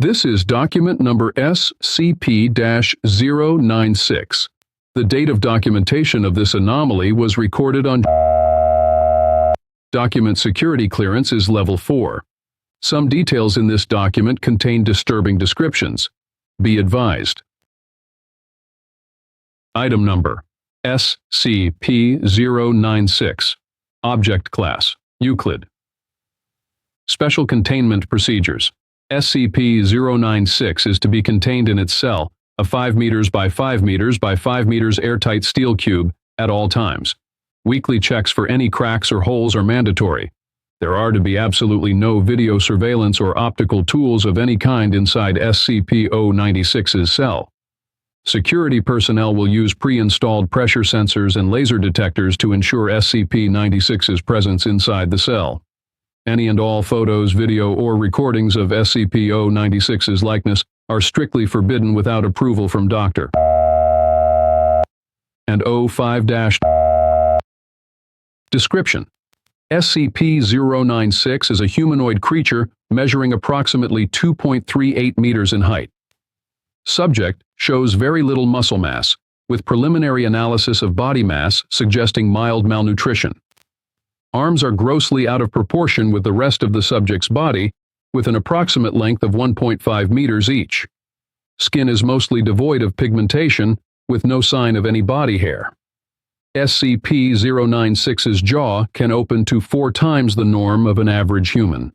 This is document number SCP-096. The date of documentation of this anomaly was recorded on document security clearance is level 4. Some details in this document contain disturbing descriptions. Be advised. Item number SCP-096. Object Class Euclid. Special Containment Procedures. SCP-096 is to be contained in its cell, a 5 meters by 5 meters by 5 meters airtight steel cube, at all times. Weekly checks for any cracks or holes are mandatory. There are to be absolutely no video surveillance or optical tools of any kind inside SCP-096's cell. Security personnel will use pre-installed pressure sensors and laser detectors to ensure SCP-96's presence inside the cell. Any and all photos, video, or recordings of SCP-096's likeness are strictly forbidden without approval from Dr. And 05- Description: SCP-096 is a humanoid creature measuring approximately 2.38 meters in height. Subject shows very little muscle mass, with preliminary analysis of body mass suggesting mild malnutrition. Arms are grossly out of proportion with the rest of the subject's body, with an approximate length of 1.5 meters each. Skin is mostly devoid of pigmentation, with no sign of any body hair. SCP-096's jaw can open to 4 times the norm of an average human.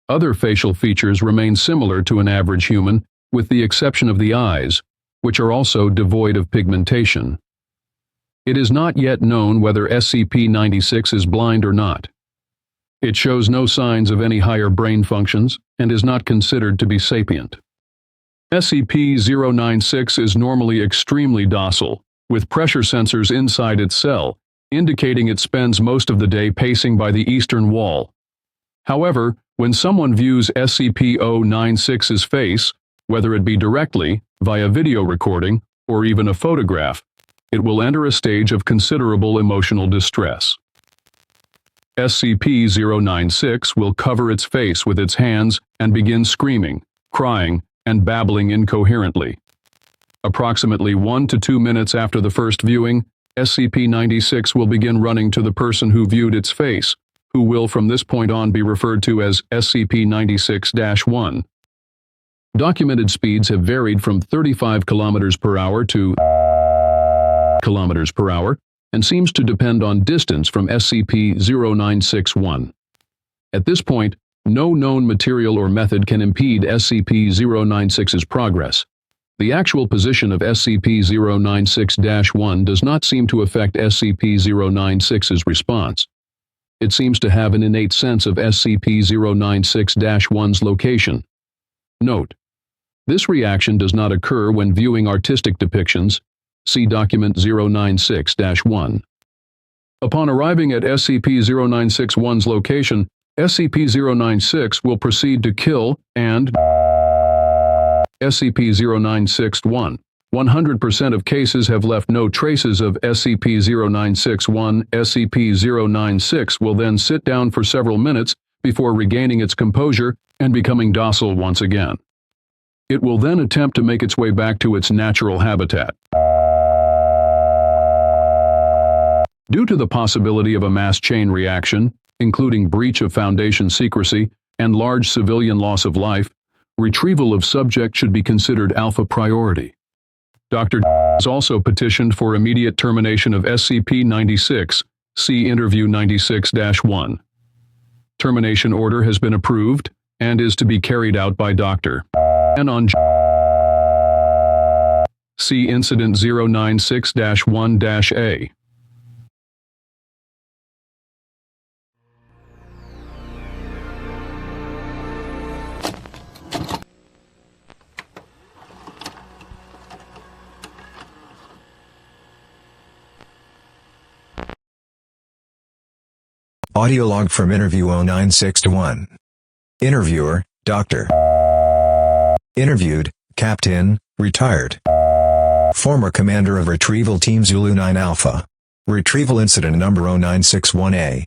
Other facial features remain similar to an average human, with the exception of the eyes, which are also devoid of pigmentation. It is not yet known whether SCP-96 is blind or not. It shows no signs of any higher brain functions and is not considered to be sapient. SCP-096 is normally extremely docile, with pressure sensors inside its cell, indicating it spends most of the day pacing by the eastern wall. However, when someone views SCP-096's face, whether it be directly, via video recording, or even a photograph, it will enter a stage of considerable emotional distress. SCP-096 will cover its face with its hands and begin screaming, crying, and babbling incoherently. Approximately 1 to 2 minutes after the first viewing, SCP-96 will begin running to the person who viewed its face, who will from this point on be referred to as SCP-96-1. Documented speeds have varied from 35 km per hour to km per hour, and seems to depend on distance from SCP-0961. At this point, no known material or method can impede SCP-096's progress. The actual position of SCP-096-1 does not seem to affect SCP-096's response. It seems to have an innate sense of SCP-096-1's location. Note: this reaction does not occur when viewing artistic depictions. See document 096-1. Upon arriving at SCP-096-1's location, SCP-096 will proceed to kill and SCP-096-1. 100% of cases have left no traces of SCP-096-1. SCP-096 will then sit down for several minutes before regaining its composure and becoming docile once again. It will then attempt to make its way back to its natural habitat. Due to the possibility of a mass chain reaction, including breach of Foundation secrecy and large civilian loss of life, retrieval of subject should be considered alpha priority. Dr. has also petitioned for immediate termination of SCP-96, see Interview 96-1. Termination order has been approved and is to be carried out by Dr. and on see Incident 096-1-A. Audio log from Interview 096-1. Interviewer, Dr. Interviewed, Captain, retired. Former Commander of Retrieval Team Zulu 9 Alpha. Retrieval Incident Number 0961A.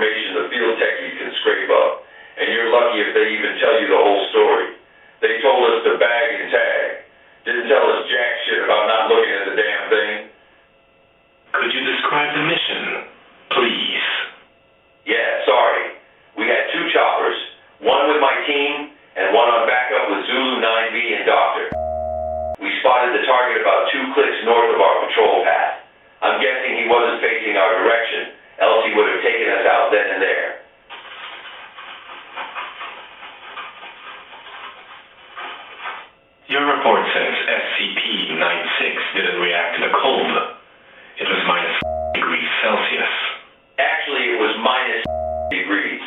information the field techies can scrape up, and you're lucky if they even tell you the whole story. They told us to bag and tag. Didn't tell us jack shit about not looking at the damn thing. Could you describe the mission, please? Yeah, sorry. We had 2 choppers, one with my team, and one on backup with Zulu 9B and Doctor. We spotted the target about 2 clicks north of our patrol path. I'm guessing he wasn't facing our direction, else he would have taken us out then and there. Your report says SCP-96 didn't react in the cold. It was minus degrees Celsius. Actually, it was minus degrees.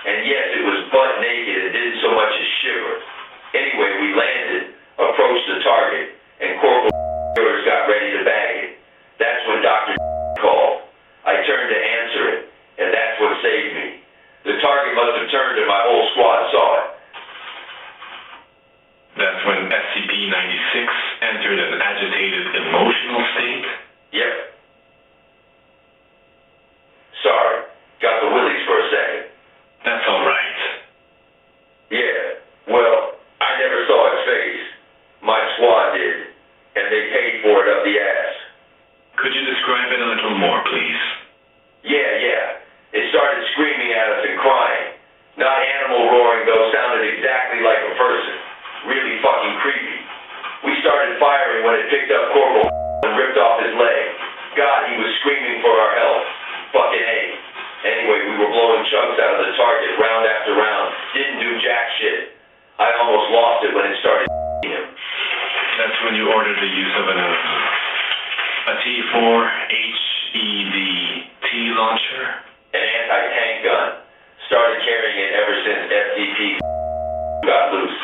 And yes, it was butt naked and didn't so much as shiver. Anyway, we landed, approached the target, and Corporal got ready to bag it. That's when Dr. called. I turned to answer it, and that's what saved me. The target must have turned and my whole squad saw it. That's when SCP-96 entered an agitated emotional state? Yep. Sorry, got the willies for a second. That's all right. Yeah, well, I never saw its face. My squad did, and they paid for it up the ass. Could you describe it a little more, please? Yeah. It started screaming at us and crying. Not animal roaring, though, sounded exactly like a person. Really fucking creepy. We started firing when it picked up Corporal and ripped off his leg. God, he was screaming for our help. Fucking A. Anyway, we were blowing chunks out of the target round after round. Didn't do jack shit. I almost lost it when it started him. That's when you ordered the use of a T4 HEDT launcher? An anti-tank gun. Started carrying it ever since SCP got loose.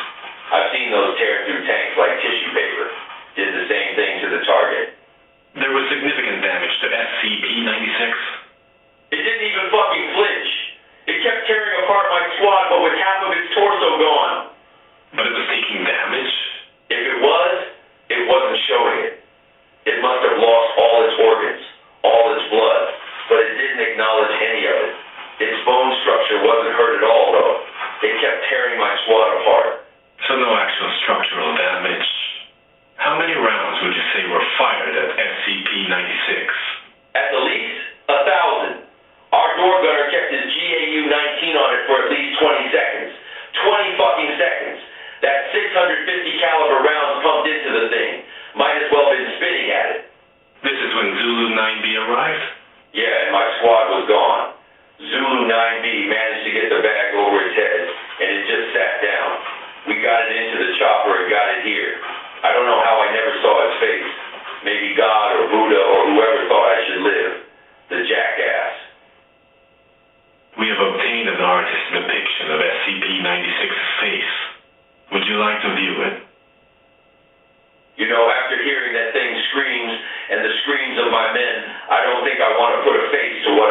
I've seen those tear through tanks like tissue paper. Did the same thing to the target. There was significant damage to SCP-96? It didn't even fucking flinch. It kept tearing apart my squad, but with half of its torso gone. But it was taking damage? If it was, it wasn't showing it. It must have lost all its organs, all its blood, but it didn't acknowledge any of it. Its bone structure wasn't hurt at all, though. It kept tearing my squad apart. So no actual structural damage. How many rounds would you say were fired at SCP-96? At the least, 1,000. Our door gunner kept his GAU-19 on it for at least 20 seconds. 20 fucking seconds. That 650 caliber rounds pumped into the thing. Might as well been spitting at it. This is when Zulu 9B arrived? Yeah, and my squad was gone. Zulu 9B managed to get the bag over its head, and it just sat down. We got it into the chopper and got it here. I don't know how I never saw its face. Maybe God or Buddha or whoever thought I should live. The jackass. We have obtained an artist's depiction of SCP-96's face. Would you like to view it? You know, after hearing that thing screams and the screams of my men, I don't think I want to put a face to what